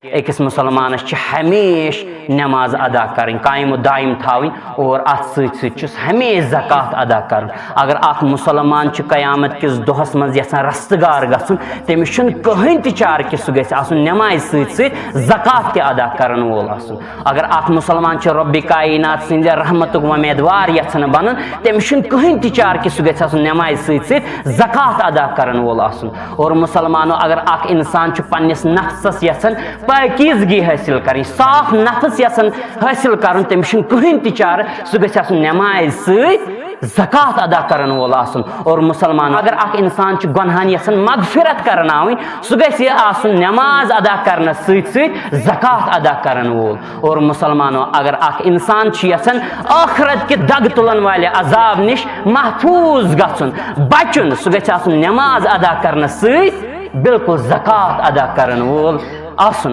अकिस मुसलमानस हमेश नमाज अदा कर कायम दायम थावन और अत हमेश ज़कात अदा कर। अगर अख मुसलमान क़यामत किस दोहस मज यसान रस्तगार गसन तमिस कहीं त चार कि सह गस नमाज सत ज़कात त अदा करन वोल आसन। अगर अख मुसलमान रब्बि कायनात सिंद रहमतुक उम्मीदवार यछन बनन तमिस कहीं त चार कि सह गस नमाज सत ज़कात अदा करन वोल आसन। और मुसलमानो अगर अख इंसान पन्निस नफ्सस यछन पाकीज़गी हासिल कर साफ नफ्स यसन हासिल कर तमिस कहीं त चार सह गस नमाज सत ज़कात अदा करन वोल आसन। और मुसलमान अगर अख इंसान गुनहन यसन मगफिरत करनावन सह गस नमाज अदा करने सत ज़कात अदा करन वोल। और मुसलमानों अगर अख इंसान यसन आखरत के दग तुलन वाले अजाब निश महफूज गन बचन सह गस नमाज अदा करने सत बिल्कुल ज़कात अदा करन वोल आसन।